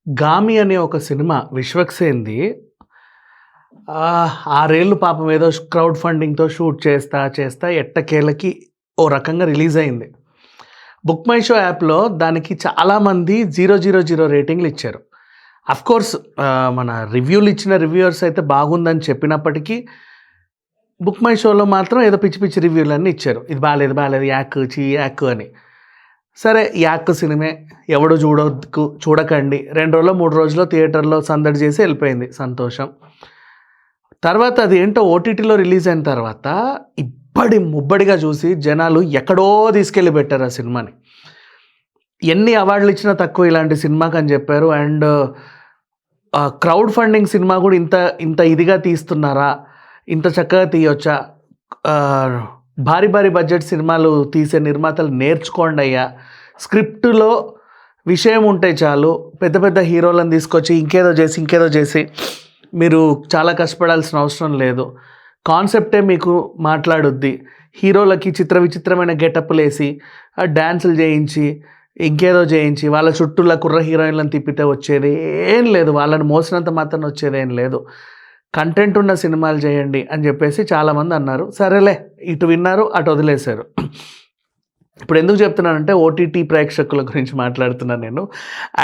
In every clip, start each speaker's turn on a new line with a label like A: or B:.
A: 'గామి' అనే ఒక సినిమా విశ్వక్సేన్‌ది. 6 ఏళ్ళు పాపం ఏదో క్రౌడ్ ఫండింగ్‌తో షూట్ చేస్తా ఎట్టకేలకి ఓ రకంగా రిలీజ్ అయింది. బుక్ మై షో యాప్‌లో దానికి చాలామంది 000 రేటింగ్‌లు ఇచ్చారు. అఫ్‌కోర్స్ మన రివ్యూలు ఇచ్చిన రివ్యూయర్స్ అయితే బాగుందని చెప్పినప్పటికీ, బుక్ మై షోలో మాత్రం ఏదో పిచ్చి పిచ్చి రివ్యూలన్నీ ఇచ్చారు. ఇది బాలేదు యాక్ యాక్ అని. సరే యాక్ సినిమే ఎవడు చూడకండి. 2 రోజులో 3 రోజుల్లో థియేటర్‌లో సందడి చేసి వెళ్ళిపోయింది. సంతోషం. తర్వాత అదేంటో ఓటీటీలో రిలీజ్ అయిన తర్వాత ముబ్బడిగా చూసి జనాలు ఎక్కడో తీసుకెళ్ళి పెట్టారు ఆ సినిమాని. ఎన్ని అవార్డులు ఇచ్చినా తక్కువ ఇలాంటి సినిమాకి అని చెప్పారు. అండ్ క్రౌడ్ ఫండింగ్ సినిమా కూడా ఇంత ఇదిగా తీస్తున్నారా, ఇంత చక్కగా తీయొచ్చా, భారీ బడ్జెట్ సినిమాలు తీసే నిర్మాతలు నేర్చుకోండి అయ్యా, స్క్రిప్టులో విషయం ఉంటే చాలు, పెద్ద హీరోలను తీసుకొచ్చి ఇంకేదో చేసి మీరు చాలా కష్టపడాల్సిన అవసరం లేదు, కాన్సెప్టే మీకు మాట్లాడుద్ది, హీరోలకి విచిత్రమైన గెటప్లు వేసి డ్యాన్సులు చేయించి ఇంకేదో చేయించి వాళ్ళ చుట్టూల కుర్ర హీరోయిన్లను తిప్పితే వచ్చేది ఏం లేదు, వాళ్ళని మోసినంత మాత్రం వచ్చేదేం లేదు, కంటెంట్ ఉన్న సినిమాలు చేయండి అని చెప్పేసి చాలామంది అన్నారు. సరేలే, ఇటు విన్నారు అటు వదిలేశారు. ఇప్పుడు ఎందుకు చెప్తున్నానంటే ఓటీటీ ప్రేక్షకుల గురించి మాట్లాడుతున్నాను నేను.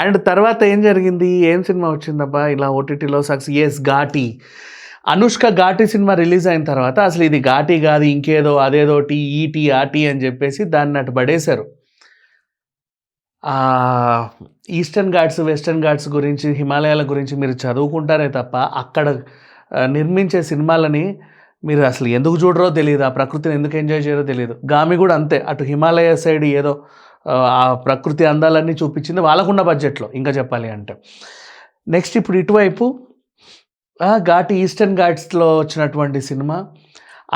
A: అండ్ తర్వాత ఏం జరిగింది, ఏం సినిమా వచ్చిందబ్బా ఇలా ఓటీటీలో success? Ghaati. Anushka Ghaati cinema release అయిన తర్వాత అసలు ఇది ఘాటి కాదు ఇంకేదో అదేదోటి ఈటీ ఆటి అని చెప్పేసి దాన్ని అటు పడేశారు. ఈస్టర్న్ ఘాట్స్ వెస్టర్న్ ఘాట్స్ గురించి హిమాలయాల గురించి మీరు చదువుకుంటారే తప్ప అక్కడ నిర్మించే సినిమాలని మీరు అసలు ఎందుకు చూడరో తెలియదు, ఆ ప్రకృతిని ఎందుకు ఎంజాయ్ చేయరో తెలియదు. గామి కూడా అంతే, అటు హిమాలయ సైడ్ ఏదో ఆ ప్రకృతి అందాలన్నీ చూపించింది వాళ్ళకున్న బడ్జెట్లో ఇంకా చెప్పాలి అంటే. నెక్స్ట్ ఇప్పుడు ఇటువైపు ఘాటి ఈస్టర్న్ ఘాట్స్లో వచ్చినటువంటి సినిమా,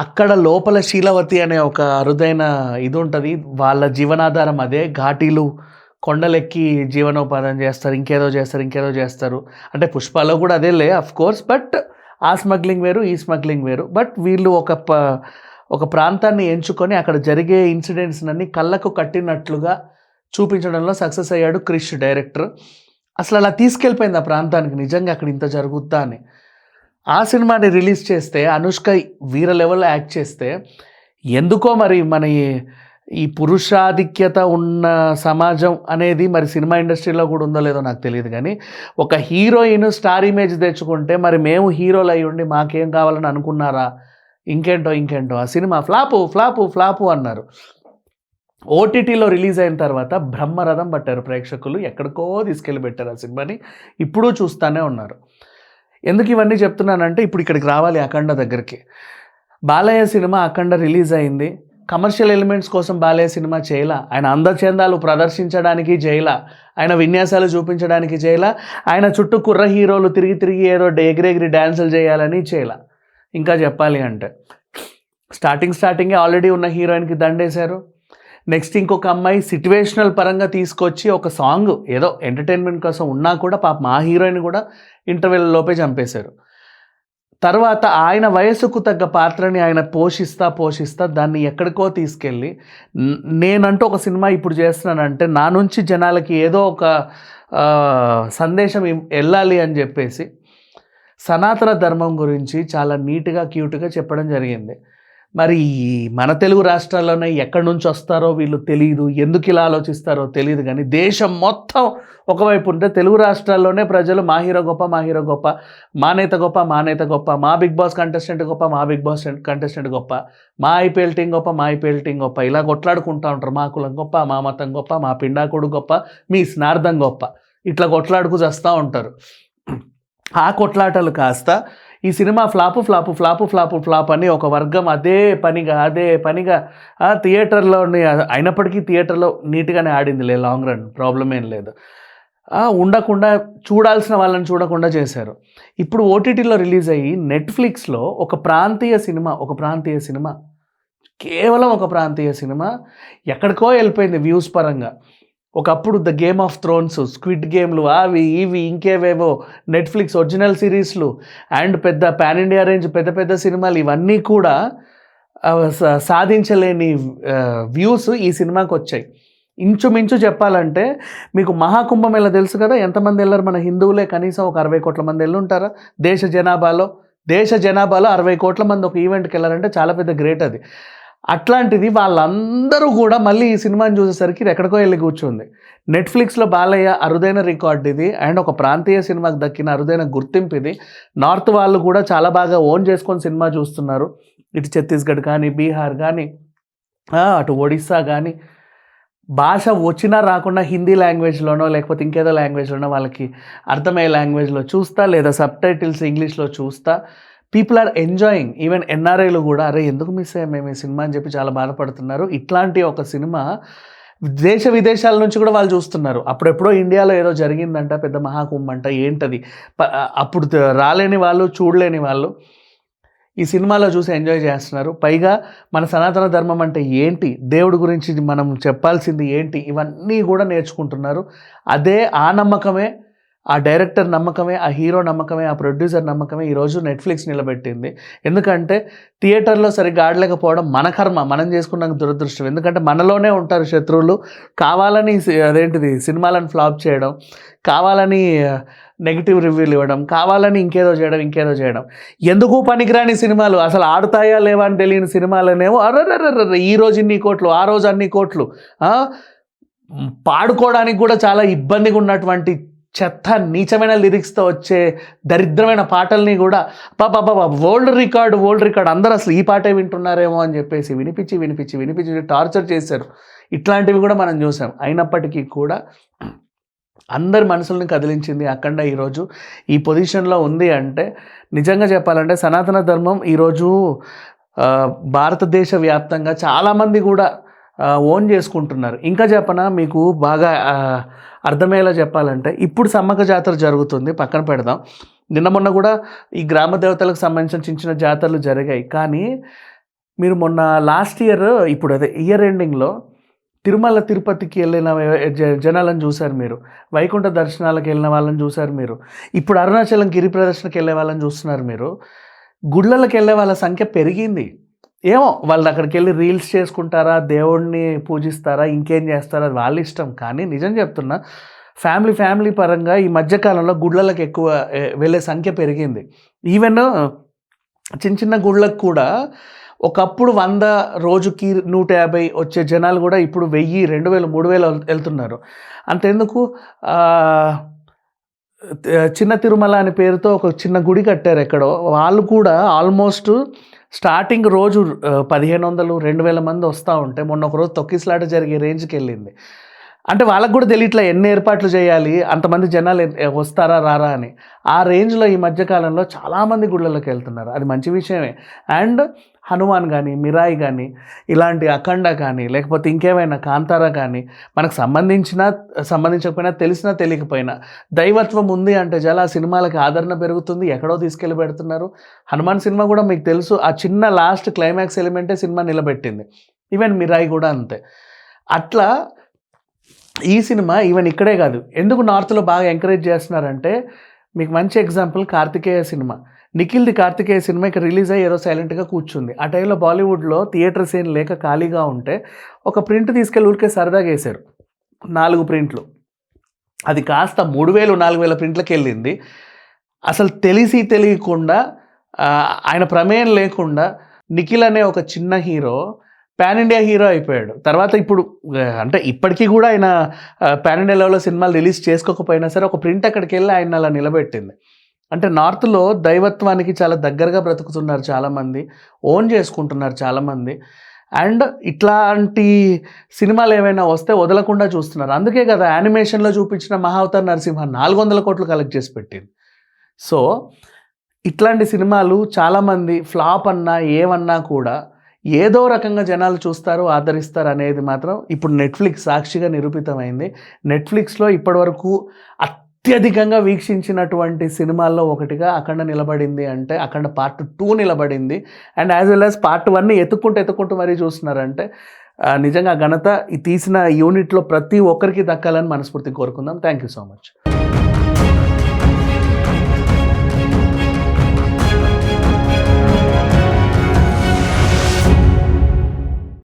A: అక్కడ లోపల శీలవతి అనే ఒక అరుదైన ఇది ఉంటుంది, వాళ్ళ జీవనాధారం అదే. ఘాటీలు కొండలెక్కి జీవనోపాధం చేస్తారు, ఇంకేదో చేస్తారు. అంటే పుష్పలో కూడా అదేలే అఫ్కోర్స్, బట్ ఆ స్మగ్లింగ్ వేరు ఈ స్మగ్లింగ్ వేరు. బట్ వీళ్ళు ఒక ప్రాంతాన్ని ఎంచుకొని అక్కడ జరిగే ఇన్సిడెంట్స్ అన్ని కళ్ళకు కట్టినట్లుగా చూపించడంలో సక్సెస్ అయ్యాడు క్రిష్ డైరెక్టర్. అసలు అలా తీసుకెళ్ళిపోయింది ఆ ప్రాంతానికి, నిజంగా అక్కడ ఇంత జరుగుద్దా అని. ఆ సినిమాని రిలీజ్ చేస్తే అనుష్క వీర లెవెల్లో యాక్ట్ చేస్తే, ఎందుకో మరి మన ఈ పురుషాధిక్యత ఉన్న సమాజం అనేది మరి సినిమా ఇండస్ట్రీలో కూడా ఉందో లేదో నాకు తెలియదు, కానీ ఒక హీరోయిన్ స్టార్ ఇమేజ్ తెచ్చుకుంటే మరి మేము హీరోలు అయ్యి ఉండి మాకేం కావాలని అనుకున్నారా? ఇంకేంటో ఆ సినిమా ఫ్లాపు అన్నారు. ఓటీటీలో రిలీజ్ అయిన తర్వాత బ్రహ్మరథం పట్టారు ప్రేక్షకులు, ఎక్కడికో తీసుకెళ్ళి పెట్టారు ఆ సినిమాని. ఇప్పుడు చూస్తూనే ఉన్నారు. ఎందుకు ఇవన్నీ చెప్తున్నానంటే ఇప్పుడు ఇక్కడికి రావాలి అఖండ దగ్గరికి. బాలయ్య సినిమా అఖండ రిలీజ్ అయింది. కమర్షియల్ ఎలిమెంట్స్ కోసం బాలయ్య సినిమా చేయలా, ఆయన అందచందాలు ప్రదర్శించడానికి చేయలా, ఆయన విన్యాసాలు చూపించడానికి చేయలా, ఆయన చుట్టూ కుర్ర హీరోలు తిరిగి ఏదో ఎగిరెగిరి డ్యాన్సులు చేయాలని చేయలా. ఇంకా చెప్పాలి అంటే స్టార్టింగే ఆల్రెడీ ఉన్న హీరోయిన్కి దండేశారు. నెక్స్ట్ ఇంకొక అమ్మాయి సిట్యువేషనల్ పరంగా తీసుకొచ్చి ఒక సాంగ్ ఏదో ఎంటర్టైన్మెంట్ కోసం ఉన్నా కూడా పాపం ఆ హీరోయిన్ కూడా ఇంటర్వెల్ లోపే చంపేశారు. తర్వాత ఆయన వయసుకు తగ్గ పాత్రని ఆయన పోషిస్తా దాన్ని ఎక్కడికో తీసుకెళ్ళి, నేనంటూ ఒక సినిమా ఇప్పుడు చేస్తున్నానంటే నా నుంచి జనాలకి ఏదో ఒక సందేశం వెళ్ళాలి అని చెప్పేసి సనాతన ధర్మం గురించి చాలా నీట్గా క్యూట్గా చెప్పడం జరిగింది. మరి మన తెలుగు రాష్ట్రాల్లోనే ఎక్కడి నుంచి వస్తారో వీళ్ళు తెలియదు, ఎందుకు ఇలా ఆలోచిస్తారో తెలియదు, కానీ దేశం మొత్తం ఒకవైపు ఉంటే తెలుగు రాష్ట్రాల్లోనే ప్రజలు మా హీరో గొప్ప, మా నేత గొప్ప, మా బిగ్ బాస్ కంటెస్టెంట్ గొప్ప, మా బిగ్ బాస్ కంటెస్టెంట్ గొప్ప, మా ఐపీఎల్ టీం గొప్ప, ఇలా కొట్లాడుకుంటూ ఉంటారు. మా కులం గొప్ప, మా మతం గొప్ప, మా పిండాకుడు గొప్ప, మీ స్నార్థం గొప్ప, ఇట్లా కొట్లాడుకు చేస్తూ ఉంటారు. ఆ కొట్లాటలు కాస్త ఈ సినిమా ఫ్లాప్ అని ఒక వర్గం అదే పనిగా థియేటర్లోని అయినప్పటికీ థియేటర్లో నీట్గానే ఆడిందిలే, లాంగ్ రన్ ప్రాబ్లం ఏం లేదు, ఉండకుండా చూడాల్సిన వాళ్ళని చూడకుండా చేశారు. ఇప్పుడు ఓటీటీలో రిలీజ్ అయ్యి నెట్ఫ్లిక్స్లో ఒక ప్రాంతీయ సినిమా కేవలం ఒక ప్రాంతీయ సినిమా ఎక్కడికో వెళ్ళిపోయింది వ్యూస్ పరంగా. ఒకప్పుడు the game of Thrones, squid గేమ్లు, అవి ఇవి ఇంకేవేవో నెట్ఫ్లిక్స్ ఒరిజినల్ సిరీస్లు అండ్ పెద్ద పాన్ ఇండియా రేంజ్ పెద్ద సినిమాలు ఇవన్నీ కూడా సాధించలేని వ్యూస్ ఈ సినిమాకి వచ్చాయి. ఇంచుమించు చెప్పాలంటే మీకు మహాకుంభమేళ తెలుసు కదా, ఎంతమంది వెళ్ళారు? మన హిందువులే కనీసం ఒక 60 కోట్ల మంది వెళ్ళుంటారా దేశ జనాభాలో 60 కోట్ల మంది ఒక ఈవెంట్కి వెళ్ళారంటే చాలా పెద్ద గ్రేట్ అది. అట్లాంటిది వాళ్ళందరూ కూడా మళ్ళీ ఈ సినిమాని చూసేసరికి ఇది ఎక్కడికో వెళ్ళి కూర్చుంది. నెట్ఫ్లిక్స్లో బాలయ్య అరుదైన రికార్డ్ ఇది, అండ్ ఒక ప్రాంతీయ సినిమాకి దక్కిన అరుదైన గుర్తింపు ఇది. నార్త్ వాళ్ళు కూడా చాలా బాగా ఓన్ చేసుకొని సినిమా చూస్తున్నారు. ఇటు ఛత్తీస్గఢ్ కానీ, బీహార్ కానీ, అటు ఒడిస్సా కానీ, భాష వచ్చినా రాకుండా హిందీ లాంగ్వేజ్లోనో లేకపోతే ఇంకేదో లాంగ్వేజ్లోనో వాళ్ళకి అర్థమయ్యే లాంగ్వేజ్లో చూస్తా, లేదా సబ్ టైటిల్స్ ఇంగ్లీష్లో చూస్తా పీపుల్ ఆర్ ఎంజాయింగ్. ఈవెన్ ఎన్ఆర్ఐలు కూడా అరే ఎందుకు మిస్ అయ్యాం మేము ఈ సినిమా అని చెప్పి చాలా బాధపడుతున్నారు. ఇట్లాంటి ఒక సినిమా దేశ విదేశాల నుంచి కూడా వాళ్ళు చూస్తున్నారు. అప్పుడెప్పుడో ఇండియాలో ఏదో జరిగిందంట, పెద్ద మహాకుంభ అంట, ఏంటది అప్పుడు రాలేని వాళ్ళు, చూడలేని వాళ్ళు ఈ సినిమాలో చూసి ఎంజాయ్ చేస్తున్నారు. పైగా మన సనాతన ధర్మం అంటే ఏంటి, దేవుడి గురించి మనం చెప్పాల్సింది ఏంటి, ఇవన్నీ కూడా నేర్చుకుంటున్నారు. అదే ఆ నమ్మకమే, ఆ డైరెక్టర్ నమ్మకమే, ఆ హీరో నమ్మకమే, ఆ ప్రొడ్యూసర్ నమ్మకమే ఈరోజు నెట్ఫ్లిక్స్ నిలబెట్టింది. ఎందుకంటే థియేటర్లో సరిగ్గా ఆడలేకపోవడం మన కర్మ, మనం చేసుకున్న దురదృష్టం. ఎందుకంటే మనలోనే ఉంటారు శత్రువులు, కావాలని అదేంటిది సినిమాలను ఫ్లాప్ చేయడం, కావాలని నెగిటివ్ రివ్యూలు ఇవ్వడం, కావాలని ఇంకేదో చేయడం. ఎందుకు పనికిరాని సినిమాలు, అసలు ఆడుతాయా లేవా అని తెలియని సినిమాలనేమో అర్రర్రర్ర ఈ రోజు ఇన్ని కోట్లు, ఆ రోజు అన్ని కోట్లు, పాడుకోవడానికి కూడా చాలా ఇబ్బందిగా ఉన్నటువంటి చెత్త నీచమైన లిరిక్స్తో వచ్చే దరిద్రమైన పాటల్ని కూడా వరల్డ్ రికార్డ్ అందరూ అసలు ఈ పాటే వింటున్నారేమో అని చెప్పేసి వినిపించి టార్చర్ చేశారు. ఇట్లాంటివి కూడా మనం చూసాం. అయినప్పటికీ కూడా అందరి మనసుల్ని కదిలించింది అఖండ ఈరోజు ఈ పొజిషన్లో ఉంది అంటే, నిజంగా చెప్పాలంటే సనాతన ధర్మం ఈరోజు భారతదేశ వ్యాప్తంగా చాలామంది కూడా ఓన్ చేసుకుంటున్నారు. ఇంకా చెప్పనా మీకు బాగా అర్థమయ్యేలా చెప్పాలంటే, ఇప్పుడు సమ్మక్క జాతర జరుగుతుంది, పక్కన పెడదాం. నిన్న మొన్న కూడా ఈ గ్రామ దేవతలకు సంబంధించిన చిన్న జాతరలు జరిగాయి. కానీ మీరు మొన్న లాస్ట్ ఇయర్, ఇప్పుడు అదే ఇయర్ ఎండింగ్లో తిరుమల తిరుపతికి వెళ్ళిన జనాలను చూశారు మీరు, వైకుంఠ దర్శనాలకు వెళ్ళిన వాళ్ళని చూశారు మీరు, ఇప్పుడు అరుణాచలం గిరి ప్రదర్శనకి వెళ్ళే వాళ్ళని చూస్తున్నారు మీరు. గుళ్ళకి వెళ్ళే వాళ్ళ సంఖ్య పెరిగింది. ఏమో వాళ్ళు అక్కడికి వెళ్ళి రీల్స్ చేసుకుంటారా, దేవుడిని పూజిస్తారా, ఇంకేం చేస్తారా, అది వాళ్ళ ఇష్టం. కానీ నిజం చెప్తున్నా, ఫ్యామిలీ పరంగా ఈ మధ్యకాలంలో గుళ్ళకి ఎక్కువ వెళ్ళే సంఖ్య పెరిగింది. ఈవెన్ చిన్న గుళ్ళకు కూడా ఒకప్పుడు 100, రోజుకి 150 వచ్చే జనాలు కూడా ఇప్పుడు 1000, 2000, 3000 వెళ్తున్నారు. అంతెందుకు, చిన్న తిరుమల అనే పేరుతో ఒక చిన్న గుడి కట్టారు ఎక్కడో, వాళ్ళు కూడా ఆల్మోస్ట్ స్టార్టింగ్ రోజు 1500, 2000 మంది వస్తూ ఉంటే మొన్న ఒక రోజు తొక్కిసలాట జరిగే రేంజ్కి వెళ్ళింది. అంటే వాళ్ళకు కూడా తెలియట్లే ఎన్ని ఏర్పాట్లు చేయాలి, అంతమంది జనాలు వస్తారా రారా అని. ఆ రేంజ్లో ఈ మధ్యకాలంలో చాలామంది గుళ్ళలోకి వెళ్తున్నారు. అది మంచి విషయమే. అండ్ హనుమాన్ కానీ, మిరాయి కానీ, ఇలాంటి అఖండ కానీ, లేకపోతే ఇంకేమైనా కాంతారా కానీ, మనకు సంబంధించకపోయినా, తెలిసినా తెలియకపోయినా దైవత్వం ఉంది అంటే చాలా సినిమాలకి ఆదరణ పెరుగుతుంది. ఎక్కడో తీసుకెళ్ళి పెడుతున్నారు. హనుమాన్ సినిమా కూడా మీకు తెలుసు, ఆ చిన్న లాస్ట్ క్లైమాక్స్ ఎలిమెంటే సినిమా నిలబెట్టింది. ఈవెన్ మిరాయి కూడా అంతే. అట్లా ఈ సినిమా ఈవెన్ ఇక్కడే కాదు, ఎందుకు నార్త్లో బాగా ఎంకరేజ్ చేస్తున్నారంటే, మీకు మంచి ఎగ్జాంపుల్ కార్తికేయ సినిమా. నిఖిల్ది కార్తికేయ సినిమా ఇక్కడ రిలీజ్ అయ్యి ఏదో సైలెంట్గా కూర్చుంది. ఆ టైంలో బాలీవుడ్లో థియేటర్ సీన్ లేక ఖాళీగా ఉంటే ఒక ప్రింట్ తీసుకెళ్ళి ఊరికే సరదాగా వేశారు, 4 ప్రింట్లు. అది కాస్త 3000, 4000 ప్రింట్లకు వెళ్ళింది. అసలు తెలియకుండా ఆయన ప్రమేయం లేకుండా నిఖిల్ అనే ఒక చిన్న హీరో పాన్ ఇండియా హీరో అయిపోయాడు. తర్వాత ఇప్పుడు అంటే ఇప్పటికీ కూడా ఆయన పాన్ ఇండియా లెవెల్లో సినిమాలు రిలీజ్ చేసుకోకపోయినా సరే ఒక ప్రింట్ అక్కడికి వెళ్ళి ఆయన అలా నిలబెట్టింది. అంటే నార్త్లో దైవత్వానికి చాలా దగ్గరగా బ్రతుకుతున్నారు చాలామంది, ఓన్ చేసుకుంటున్నారు చాలామంది. అండ్ ఇట్లాంటి సినిమాలు ఏమైనా వస్తే వదలకుండా చూస్తున్నారు. అందుకే కదా యానిమేషన్లో చూపించిన మహావతార్ నరసింహ 400 కోట్లు కలెక్ట్ చేసి పెట్టింది. సో ఇట్లాంటి సినిమాలు చాలామంది ఫ్లాప్ అన్నా ఏమన్నా కూడా ఏదో రకంగా జనాలు చూస్తారు, ఆదరిస్తారు అనేది మాత్రం ఇప్పుడు నెట్ఫ్లిక్స్ సాక్షిగా నిరూపితమైంది. నెట్ఫ్లిక్స్లో ఇప్పటివరకు అత్యధికంగా వీక్షించినటువంటి సినిమాల్లో ఒకటిగా అఖండ నిలబడింది అంటే అఖండ పార్ట్ 2 నిలబడింది. And as well as part 1ని ఎత్తుక్కుంటూ మరీ చూస్తున్నారంటే నిజంగా ఘనత ఈ తీసిన యూనిట్లో ప్రతి ఒక్కరికి దక్కాలని మనస్ఫూర్తిగా కోరుకుందాం. Thank you so much.